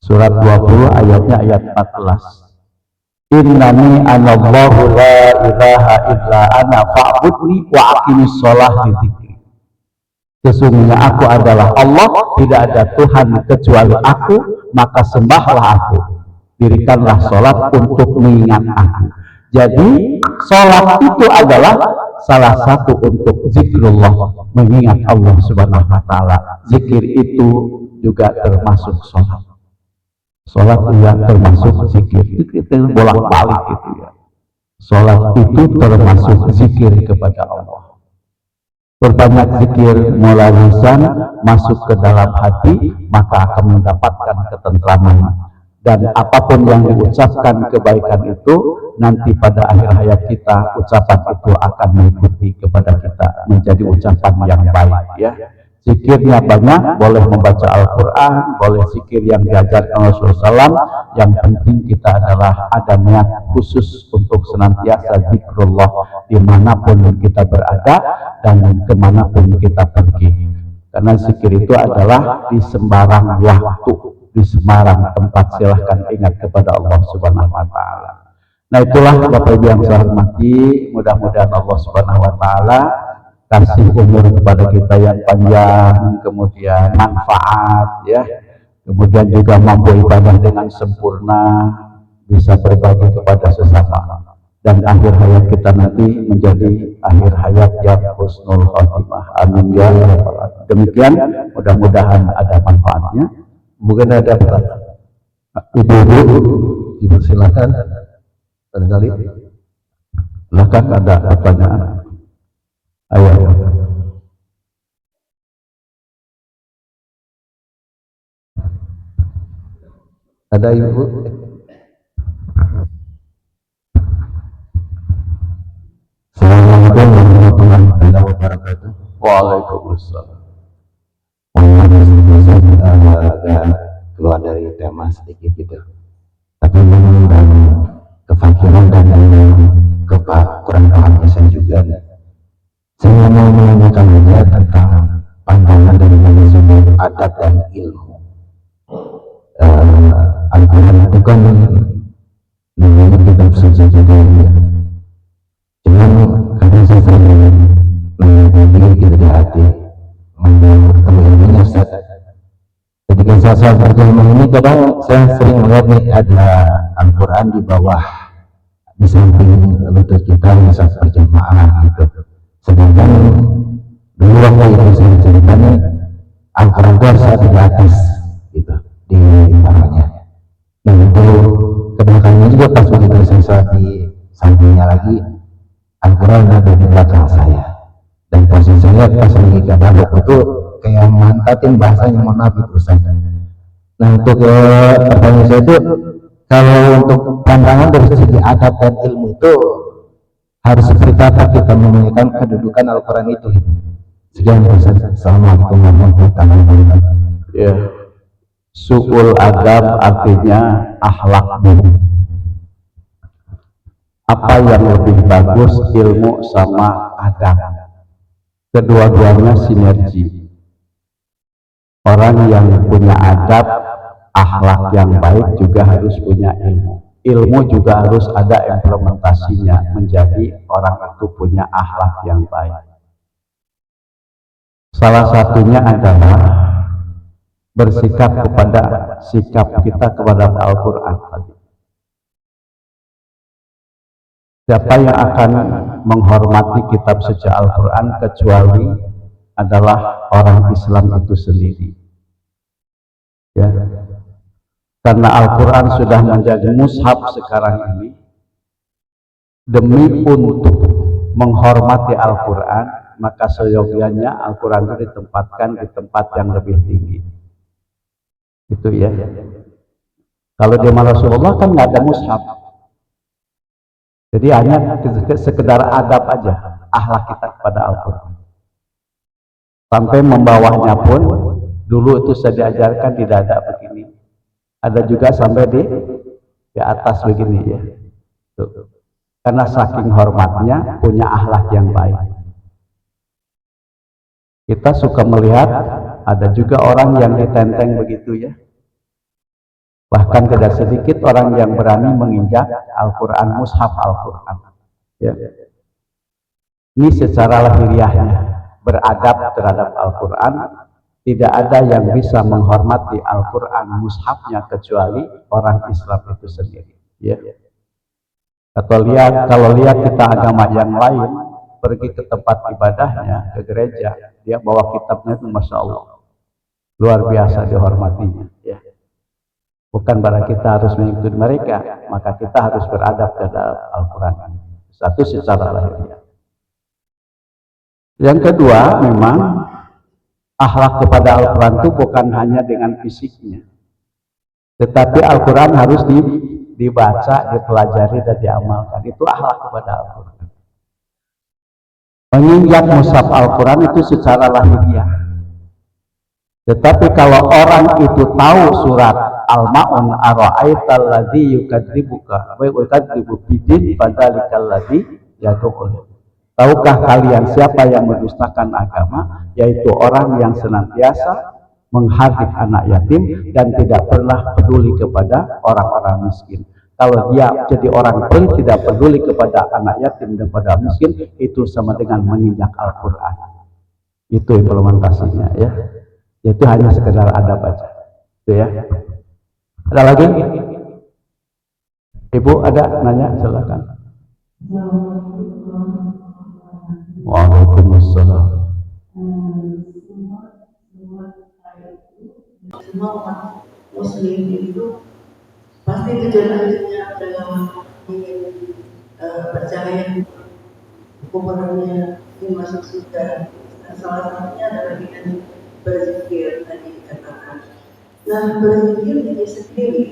Surat 20 ayatnya ayat 14. Innani anallahu la ilaha illa ana fa'budni wa aqimis shalah li dzikri. Sesungguhnya aku adalah Allah, tidak ada Tuhan kecuali aku, maka sembahlah aku. Dirikanlah sholat untuk mengingat aku. Jadi sholat itu adalah salah satu untuk zikrullah, mengingat Allah Subhanahu wa ta'ala. Zikir itu juga termasuk sholat. Sholat juga termasuk zikir. Itu bolak-balik gitu ya. Sholat itu termasuk zikir kepada Allah. Perbanyak zikir mulai lisan masuk ke dalam hati, maka akan mendapatkan ketentraman. Dan apapun yang diucapkan kebaikan itu, nanti pada akhir hayat kita, ucapan itu akan mengikuti kepada kita menjadi ucapan yang baik ya. Zikirnya banyak, boleh membaca Al-Quran, boleh zikir yang diajarkan Rasulullah SAW. Yang penting kita adalah ada niat khusus untuk senantiasa zikrullah dimanapun kita berada dan kemanapun kita pergi. Karena zikir itu adalah di sembarang waktu, di sembarang tempat. Silahkan ingat kepada Allah Subhanahu wa ta'ala. Nah, itulah Bapak Ibu yang saya hormati, mudah-mudahan Allah Subhanahu wa ta'ala kasih umur kepada kita yang panjang, kemudian manfaat ya, kemudian juga mampu ibadah dengan sempurna, bisa berbagi kepada sesama, dan akhir hayat kita nanti menjadi akhir hayat yang husnul khotimah. Amin ya rabbal alamin. Demikian, mudah-mudahan ada manfaatnya. Mungkin ada pertanyaan. Ibu-ibu, silakan. Barangkali silakan ada pertanyaan. Ayo. Ada ibu? Assalamualaikum warahmatullahi wabarakatuh. Waalaikumsalam. Agak keluar dari tema sedikit gitu, tapi memang dan kefakiran dan kurang paham saya juga. Saya mau menanyakan aja tentang pandangan dari manajemen adat dan ilmu. Al-Quran itu kan namanya kitab suci juga ya. Cuman karena saya sering meneliti dari hati, bertemu ilmunya Ustaz. Ketika saya berjamaah ini, kadang saya sering melihat nih ada Al-Quran di bawah, di samping lutut kita saat berjamaah gitu. Sedangkan dulu waktu itu saya ceritanya Al-Quran itu harus ada di atas gitu, di bawahnya. Dan itu kebelakangnya juga pas begitu saya saat di sampingnya lagi, Al-Quran ada di belakang saya. Dan posisi saya pas lagi gadabok itu kayak mantatin bahasanya, mohon maaf itu Ustaz. Nah, untuk pertanyaan saya itu, kalau untuk pandangan dari segi adab dan ilmu itu harus seperti apa kita mementingkan kedudukan Al-Quran itu? Sekian Ustaz. Assalamualaikum warahmatullahi wabarakatuh. Ya, su'ul adab artinya akhlak buruk. Apa yang lebih bagus, ilmu sama adab? Kedua-duanya sinergi. Orang yang punya adab, akhlak yang baik juga harus punya ilmu. Ilmu juga harus ada implementasinya menjadi orang itu punya akhlak yang baik. Salah satunya adalah bersikap kepada sikap kita kepada Al-Quran tadi. Siapa yang akan menghormati kitab suci Al-Quran kecuali adalah orang Islam itu sendiri. Ya. Karena Al-Quran sudah menjadi mushaf sekarang ini, demi untuk menghormati Al-Quran, maka seyogianya Al-Quran itu ditempatkan di tempat yang lebih tinggi. Itu ya. Kalau di zaman Rasulullah kan nggak ada mushaf. Jadi hanya sekedar adab aja, akhlak kita kepada Al-Quran. Sampai membawahnya pun, dulu itu saya diajarkan tidak ada begini. Ada juga sampai di atas begini ya. Tuh. Karena saking hormatnya, punya akhlak yang baik. Kita suka melihat, ada juga orang yang ditenteng begitu ya. Bahkan tidak sedikit orang yang berani menginjak Al-Quran, mushaf Al-Quran. Ya. Ini secara lahiriahnya, beradab terhadap Al-Quran. Tidak ada yang bisa menghormati Al-Quran, mushafnya, kecuali orang Islam itu sendiri. Ya. Kalau lihat kita agama yang lain, pergi ke tempat ibadahnya, ke gereja, dia bawa kitabnya itu Masya Allah. Luar biasa dihormatinya. Ya. Bukan berarti kita harus mengikuti mereka, maka kita harus beradab terhadap Al-Quran. Satu secara lahiriah. Yang kedua, memang akhlak kepada Al-Quran itu bukan hanya dengan fisiknya, tetapi Al-Quran harus dibaca, dipelajari, dan diamalkan. Itu akhlak kepada Al-Quran. Menginjak mushaf Al-Quran itu secara lahiriah. Tetapi kalau orang itu tahu surat Al-Ma'un, ara'aital ladzi yukadzibuka wa yukadzibu bidin fadzalikal ladzi yad'ul. Tahukah kalian siapa yang mendustakan agama? Yaitu orang yang senantiasa menghardik anak yatim dan tidak pernah peduli kepada orang-orang miskin. Kalau dia jadi orang pun tidak peduli kepada anak yatim dan kepada miskin, itu sama dengan menginjak Al-Quran. Itu implementasinya ya. Itu hanya sekedar adab aja. Itu ya. Ada lagi? Ibu ada nanya, silakan. Waalaikumsalam. Semua umat Muslim itu pasti tujuannya adalah ingin percaya kuburannya masuk surga. Salah satunya adalah dengan berzikir tadi dikatakan. Nah, berzikir diri sendiri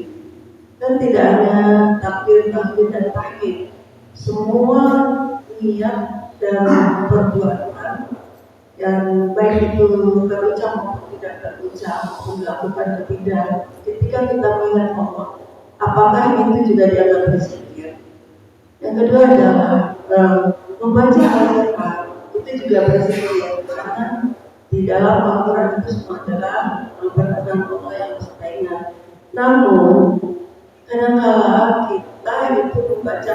kan tidak ada takbir, tahmid dan tahmid. Semua niat dan perbuatan yang baik itu terucap maupun tidak terucap, dilakukan atau tidak, ketika kita mengingat Allah, apakah itu juga dianggap berzikir? Yang kedua adalah membaca Al-Quran, itu juga berzikir, karena di dalam Al-Quran itu semua adalah perkataan Allah yang kita ingat. Namun kadang-kala kita itu membaca,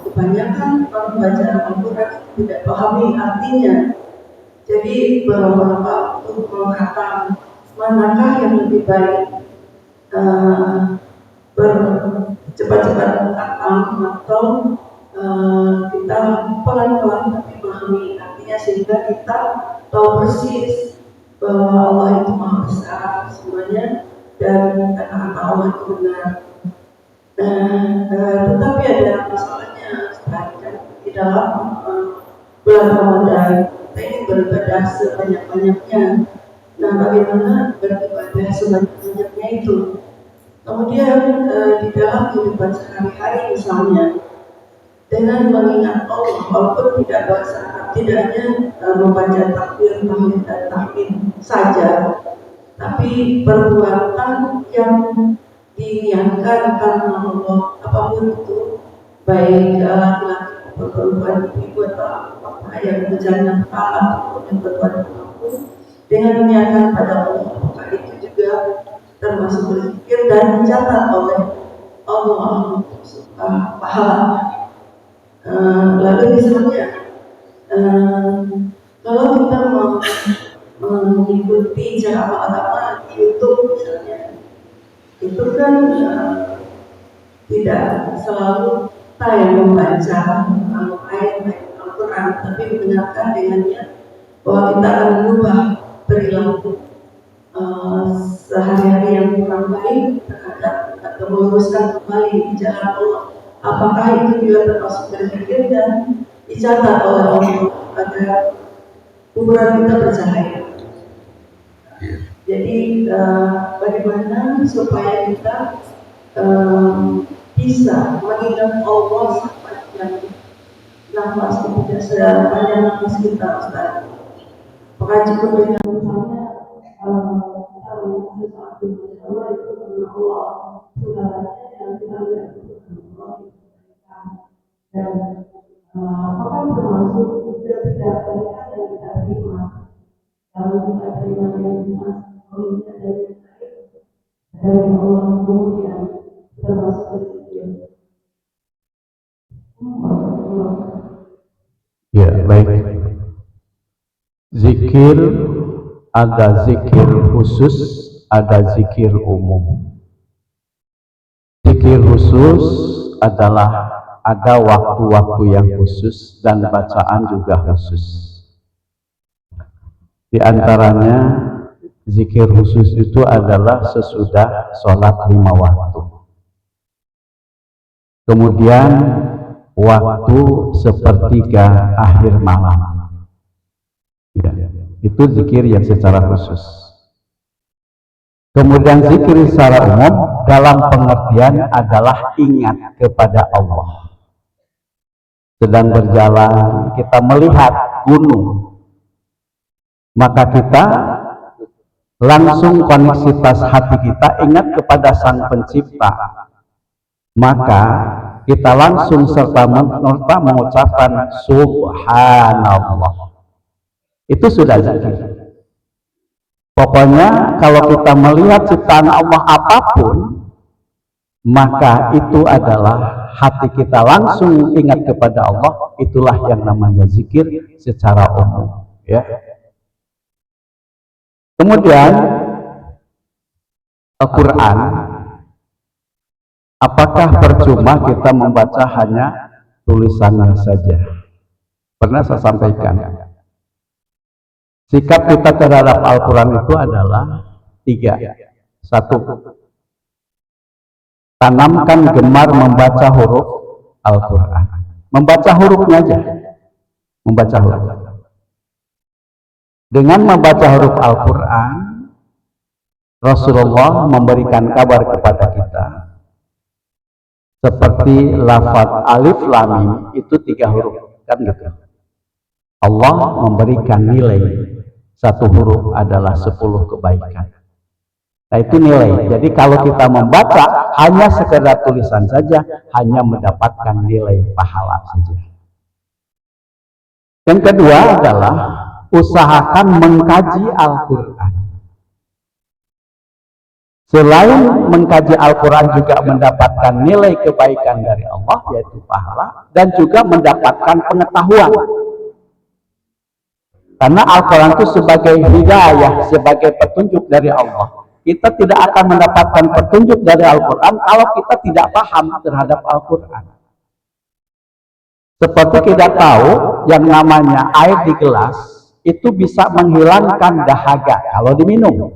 kebanyakan membaca Al-Quran itu tidak pahami artinya. Jadi beberapa untuk mengatakan manakah yang lebih baik, cepat-cepat mengatakan atau kita pelan-pelan tapi memahami artinya sehingga kita tahu persis bahwa Allah itu Maha Besar semuanya dan kata-kata Allah itu benar. Tetapi ada masalahnya sebenarnya di dalam bulan Ramadan kita ingin beribadah sebanyak-banyaknya. Nah, bagaimana beribadah sebanyak-banyaknya itu? Kemudian di dalam kehidupan sehari-hari misalnya, dengan mengingat Allah, walaupun tidak bahasa, tidak hanya membaca takbir, tahmid dan tahmid saja, tapi perbuatan yang diniatkan karena Allah, apapun itu, baik laki-laki maupun perempuan, ibu atau apa yang berjalan ataupun yang berbuat apapun, dengan diniatkan pada Allah, maka itu juga termasuk berzikir dan dicatat oleh Allah untuk pahalanya. Lalu misalnya kalau kita mau mengikuti cara agama di YouTube misalnya, itu kan tidak selalu kita yang membaca ayat-ayat Al-Quran, tapi mendengarkan dengannya bahwa kita akan mengubah perilaku sehari-hari yang kurang baik terhadap atau meluruskan kembali di jalan Allah. Apakah itu juga termasuk berzikir dan dicatat oleh Allah agar kuburan kita bercahaya? Jadi bagaimana supaya kita bisa mengingat Allah sepanjang nafas ketika sepanjang nafas kita, Ustaz? Apakah cukup dengan misalnya kita melihat sesuatu bersama itu karena Allah, segalanya yang kita lihat itu karena Allah, dan apakah termasuk tidak banyak yang kita terima, kalau kita terima yang kita melihat dari Allah, kemudian termasuk berzikir. Ya, baik. Zikir ada zikir khusus, ada zikir umum. Zikir khusus adalah ada waktu-waktu yang khusus dan bacaan juga khusus. Di antaranya zikir khusus itu adalah sesudah sholat 5 waktu. Kemudian waktu sepertiga akhir malam. Ya, itu zikir yang secara khusus. Kemudian zikir secara umum dalam pengertian adalah ingat kepada Allah. Sedang berjalan, kita melihat gunung, maka kita langsung koneksitas hati kita ingat kepada Sang Pencipta. Maka kita langsung serta mengucapkan Subhanallah. Itu sudah zikir. Pokoknya kalau kita melihat ciptaan Allah apapun, maka itu adalah hati kita langsung ingat kepada Allah. Itulah yang namanya zikir secara umum, ya. Kemudian Al-Quran, apakah percuma kita membaca hanya tulisannya saja? Pernah saya sampaikan, sikap kita terhadap Al-Quran itu adalah 3. 1, tanamkan gemar membaca huruf Al-Quran. Membaca hurufnya aja. Membaca huruf. Dengan membaca huruf Al-Quran, Rasulullah memberikan kabar kepada kita. Seperti lafaz alif lam mim itu 3 huruf. Kan gitu. Allah memberikan nilai 1 huruf adalah 10 kebaikan. Nah itu nilai. Jadi kalau kita membaca hanya sekedar tulisan saja, hanya mendapatkan nilai pahala saja. Yang kedua adalah usahakan mengkaji Al-Quran. Selain mengkaji Al-Quran juga mendapatkan nilai kebaikan dari Allah, yaitu pahala, dan juga mendapatkan pengetahuan. Karena Al-Quran itu sebagai hidayah, sebagai petunjuk dari Allah. Kita tidak akan mendapatkan petunjuk dari Al-Quran kalau kita tidak paham terhadap Al-Quran. Seperti kita tahu yang namanya air di gelas itu bisa menghilangkan dahaga kalau diminum.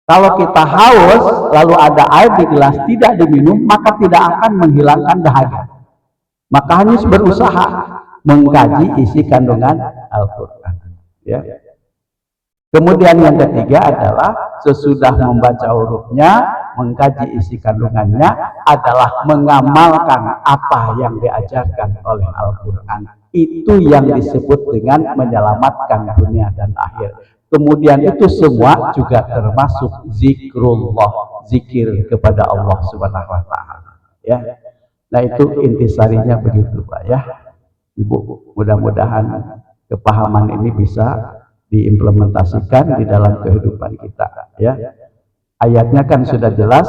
Kalau kita haus lalu ada air di gelas tidak diminum, maka tidak akan menghilangkan dahaga. Maka harus berusaha mengkaji isi kandungan Al-Quran, ya. Kemudian yang ketiga adalah sesudah membaca hurufnya, mengkaji isi kandungannya, adalah mengamalkan apa yang diajarkan oleh Al-Quran. Itu yang disebut dengan menyelamatkan dunia dan akhir. Kemudian itu semua juga termasuk zikrullah, zikir kepada Allah Subhanahu wa Ta'ala, ya. Nah itu intisarinya begitu, Pak, ya. Ibu, mudah-mudahan kepahaman ini bisa diimplementasikan di dalam kehidupan kita, ya. Ayatnya kan sudah jelas,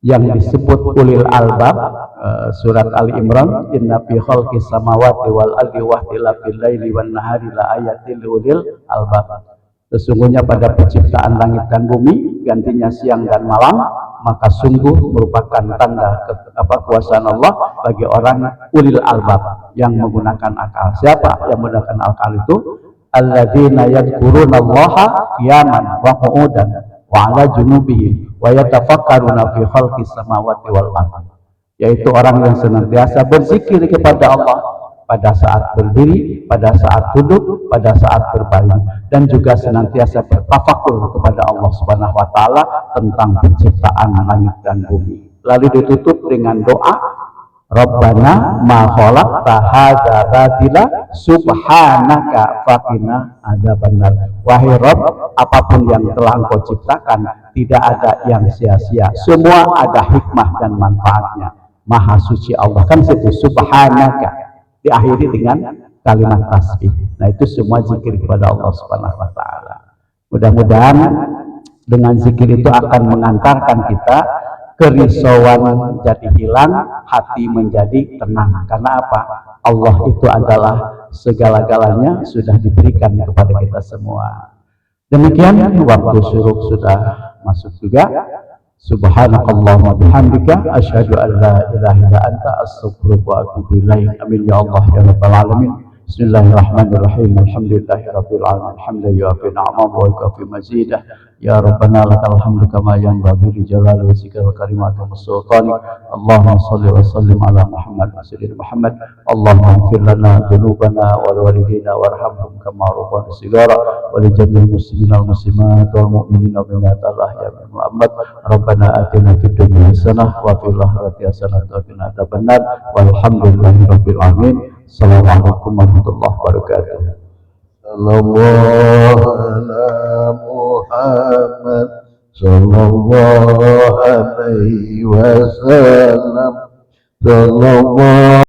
yang disebut ulil albab, surat Ali Imran, inna fi khalqis samawati wal ardi wa ikhtilafil laili wan nahari la ayatil ulil albab. Sesungguhnya pada penciptaan langit dan bumi, digantinya siang dan malam, maka sungguh merupakan tanda kekuasaan Allah bagi orang ulil albab yang menggunakan akal. Siapa yang menggunakan akal itu? Alladzina yadhkurunallaha qiyaman wa qu'udan wa 'ala junubihim wa yatafakkaruna fi khalqis samawati wal ardh. Yaitu orang yang senantiasa berzikir kepada Allah pada saat berdiri, pada saat duduk, pada saat berbaring, dan juga senantiasa bertafakur kepada Allah Subhanahu wa taala tentang penciptaan langit dan bumi. Lalu ditutup dengan doa, Rabbana ma khalaqta hadza batila subhanaka faqina adzabannar. Wahai Rabb, apapun yang telah Engkau ciptakan tidak ada yang sia-sia. Semua ada hikmah dan manfaatnya. Maha suci Allah, kan situ subhanaka diakhiri dengan kalimat tasbih. Nah, itu semua zikir kepada Allah Subhanahu wa taala. Mudah-mudahan dengan zikir itu akan mengantarkan kita kerisauan jadi hilang, hati menjadi tenang. Karena apa? Allah itu adalah segala-galanya, sudah diberikan kepada kita semua. Demikian, waktu syuruk sudah masuk juga. Subhanakallahumma bihamdika asyhadu an la ilaha illa anta astaghfiruka wa atubu ilaik. Amin ya Allah ya rabbal alamin. Bismillahirrahmanirrahim. Alhamdulillahirabbil alamin. Hamdan yu'affi ni'amahu wa yukafi mazidah. Ya Rabbana lakal hamdu kama yanbaghi li jalali wajhika wa karimati sultani. Allahumma shalli wa sallim ala Muhammad wa sayyidina Muhammad. Allahumma ighfir lana dhunubana wa liwalidayna warhamhum kama rabbana shighara wa li jami'il muslimin wal muslimat wal mu'minina wal mu'minat al ahya'i minhum amwat. Rabbana atina fid dunya hasanah wa fil akhirati hasanah wa qina adzabannar. Walhamdulillahirabbil alamin. Assalamualaikum warahmatullahi wabarakatuh. Sallallahu ala Muhammad sallallahu alaihi wasallam sallallahu